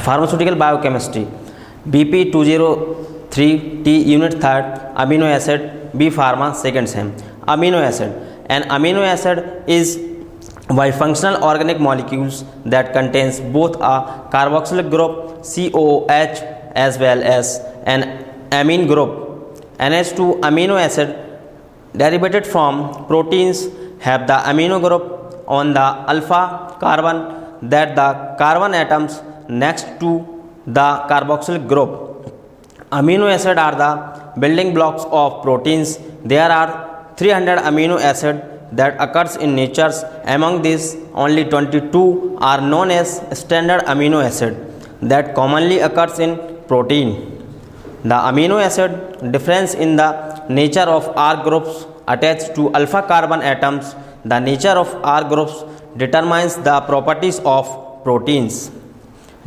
Pharmaceutical biochemistry. BP 203T unit 3rd amino acid. B pharma second sem. Amino acid. An amino acid is bifunctional organic molecules that contains both a carboxylic group COOH as well as an amine group NH2. Amino acid derivated from proteins have the amino group on the alpha carbon that the carbon atoms next to the carboxylic group. Amino acids are the building blocks of proteins. There are 300 amino acids that occurs in nature. Among these, only 22 are known as standard amino acid that commonly occurs in protein. The amino acid difference in the nature of R groups attached to alpha carbon atoms. The nature of R groups determines the properties of proteins.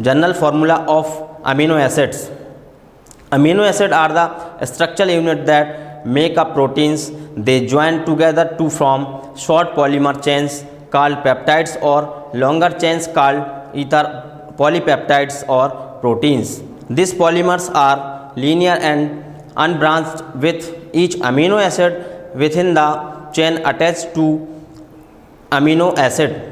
General formula of amino acids. Amino acids are the structural units that make up proteins. They join together to form short polymer chains called peptides or longer chains called either polypeptides or proteins. These polymers are linear and unbranched, with each amino acid within the chain attached to amino acid.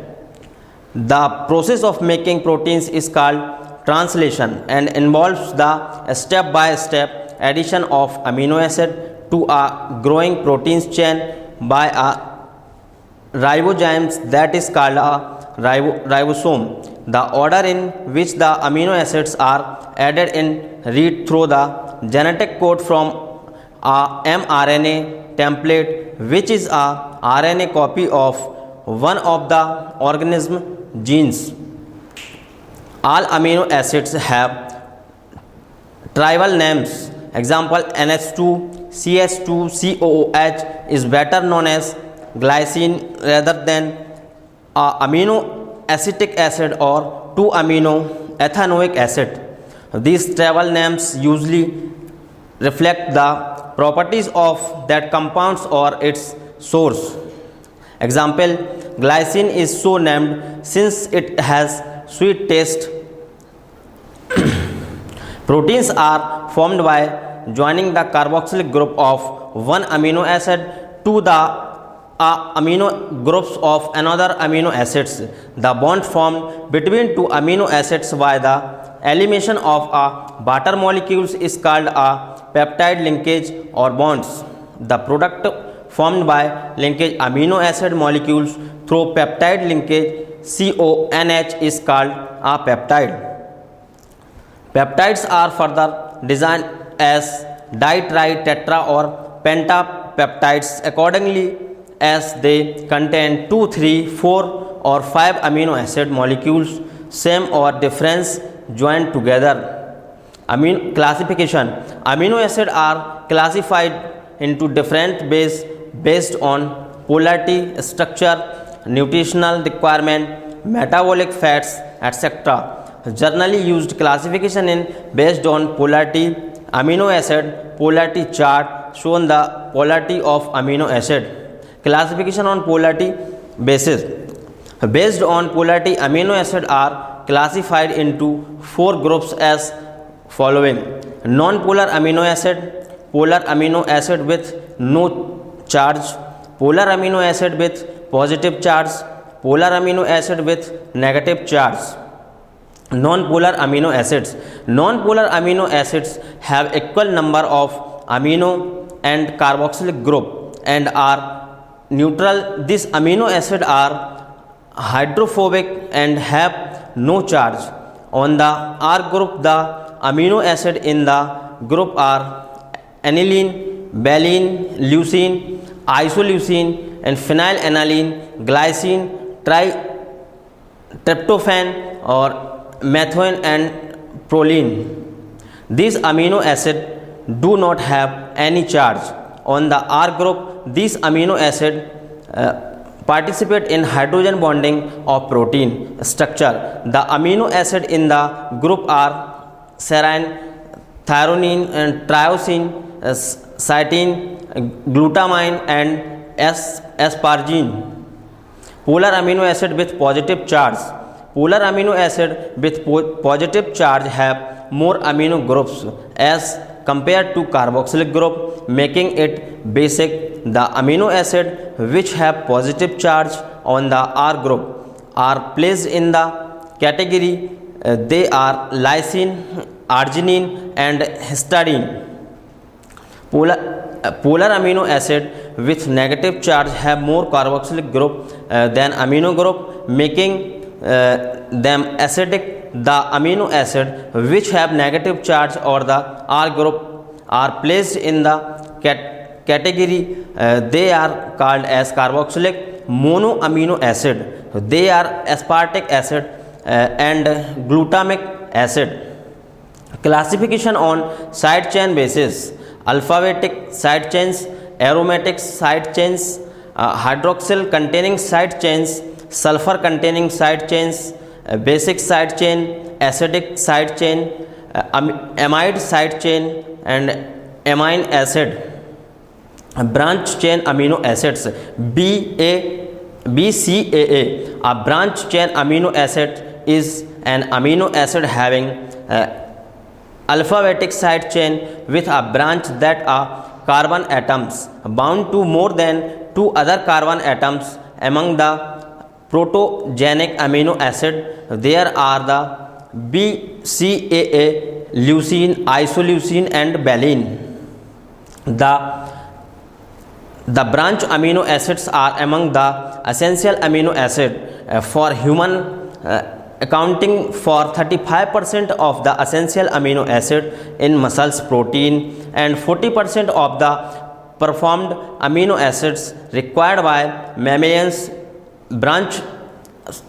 The process of making proteins is called translation and involves the step-by-step addition of amino acid to a growing proteins chain by a ribozymes that is called a ribosome. The order in which the amino acids are added in read through the genetic code from a mRNA template, which is a RNA copy of one of the organism genes. All amino acids have tribal names. Example, NH2, CH2, COOH is better known as glycine rather than amino acetic acid or 2-amino ethanoic acid. These tribal names usually reflect the properties of that compounds or its source. Example, glycine is so named since it has sweet taste. Proteins are formed by joining the carboxylic group of one amino acid to the amino groups of another amino acids. The bond formed between two amino acids by the elimination of a barter molecules is called a peptide linkage or bonds. The product formed by linkage amino acid molecules through peptide linkage CONH is called a peptide. Peptides are further designed as di, tri, tetra or pentapeptides accordingly as they contain 2, 3, 4 or 5 amino acid molecules, same or difference joined together. Classification. Amino acids are classified into different bases based on polarity, structure, nutritional requirement, metabolic fats, etc. Generally used classification in based on polarity. Amino acid polarity chart shown the polarity of amino acid. Classification on polarity basis. Based on polarity, amino acids are classified into 4 groups as following: non-polar amino acid, polar amino acid with no charge, polar amino acid with positive charge, polar amino acid with negative charge. Non-polar amino acids. Non-polar amino acids have equal number of amino and carboxylic group and are neutral. These amino acids are hydrophobic and have no charge. On the R group, the amino acid in the group are aniline, valine, leucine, isoleucine and phenylalanine, glycine, tryptophan or methane and proline. These amino acids do not have any charge. On the R group, these amino acids participate in hydrogen bonding of protein structure. The amino acid in the group are serine, threonine and triosine, cytine, glutamine and asparagine. Polar amino acid with positive charge. Polar amino acid with positive charge have more amino groups as compared to carboxylic group, making it basic. The amino acid which have positive charge on the R group are placed in the category. They are lysine, arginine, and histidine. Polar amino acid with negative charge have more carboxylic group than amino group, making them acidic. The amino acid which have negative charge or the R group are placed in the category. They are called as carboxylic monoamino acid. They are aspartic acid and glutamic acid. Classification on side chain basis: alphabetic side chains, aromatic side chains, hydroxyl containing side chains, sulfur containing side chains, basic side chain, acidic side chain, amide side chain, and amine acid. Branch chain amino acids BCAA. A branch chain amino acid is an amino acid having alphabetic side chain with a branch that are carbon atoms bound to more than two other carbon atoms. Among the protogenic amino acid there are the BCAA, leucine, isoleucine, and valine. The branch amino acids are among the essential amino acid for human, accounting for 35% of the essential amino acid in muscles protein and 40% of the performed amino acids required by mammalians. Branch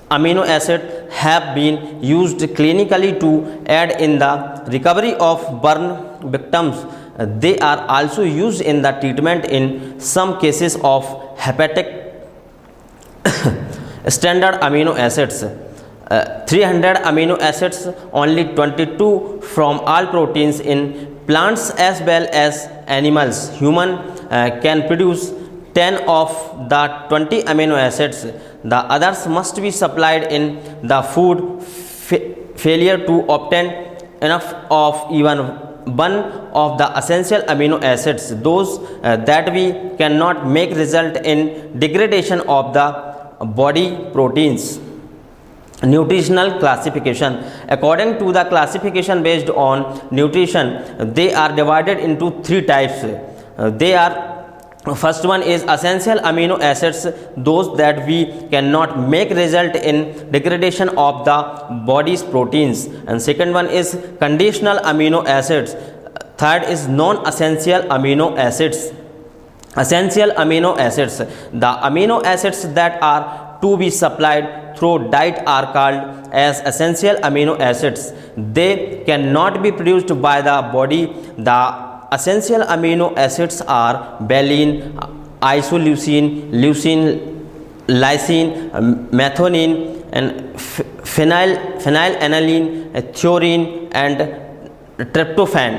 amino acid have been used clinically to aid in the recovery of burn victims. They are also used in the treatment in some cases of hepatic. Standard amino acids: 300 amino acids, only 22 from all proteins in plants as well as animals. Human can produce 10 of the 20 amino acids. The others must be supplied in the food. Failure to obtain enough of even one of the essential amino acids, those that we cannot make, result in degradation of the body proteins. Nutritional classification: according to the classification based on nutrition, they are divided into three types. First one is essential amino acids, those that we cannot make, result in degradation of the body's proteins. And second one is conditional amino acids. Third is non-essential amino acids. Essential amino acids: the amino acids that are to be supplied through diet are called as essential amino acids. They cannot be produced by the body. The essential amino acids are valine, isoleucine, leucine, lysine, methionine, and phenylalanine, threonine, and tryptophan.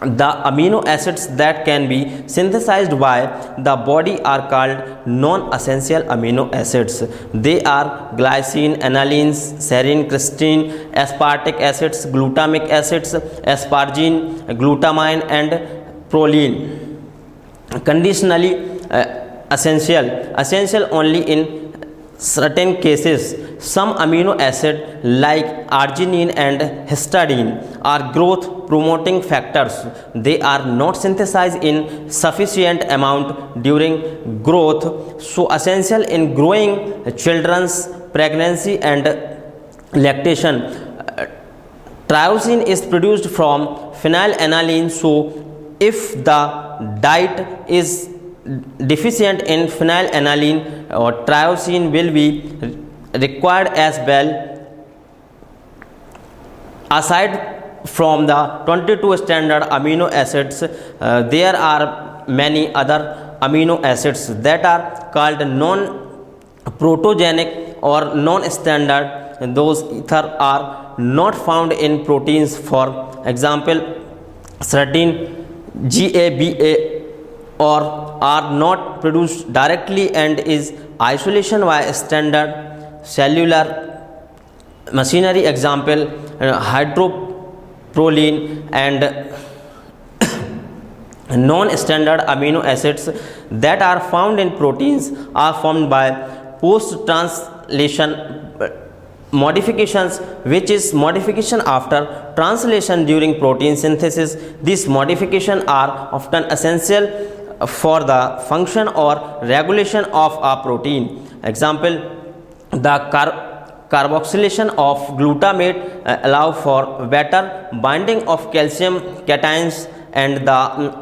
The amino acids that can be synthesized by the body are called non-essential amino acids. They are glycine, anilines, serine, cysteine, aspartic acids, glutamic acids, asparagine, glutamine, and proline. Conditionally essential only in certain cases. Some amino acids like arginine and histidine are growth promoting factors. They are not synthesized in sufficient amount during growth, so essential in growing children's pregnancy and lactation. Tyrosine is produced from phenylalanine, so if the diet is deficient in phenylalanine, or tyrosine will be required as well. Aside from the 22 standard amino acids, there are many other amino acids that are called non-protogenic or non-standard. Those ether are not found in proteins. For example, certain GABA or are not produced directly and is isolation by standard cellular machinery, example hydroproline, and non-standard amino acids that are found in proteins are formed by post-translation modifications, which is modification after translation during protein synthesis. These modifications are often essential for the function or regulation of a protein. Example, the carboxylation of glutamate allow for better binding of calcium cations, and the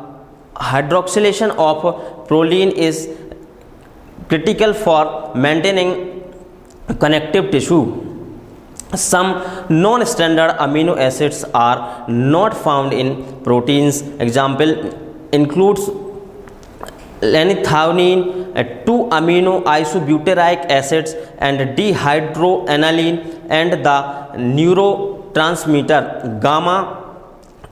hydroxylation of proline is critical for maintaining connective tissue. Some non-standard amino acids are not found in proteins. Example includes lanithiamine, 2-amino isobutyric acids, and dehydroaniline, and the neurotransmitter gamma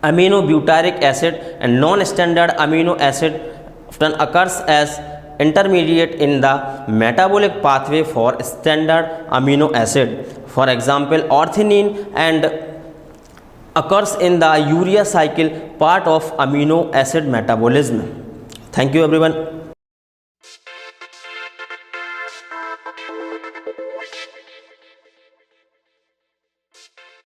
aminobutyric acid. And non-standard amino acid often occurs as intermediate in the metabolic pathway for standard amino acid. For example, orthionine and occurs in the urea cycle, part of amino acid metabolism. Thank you everyone.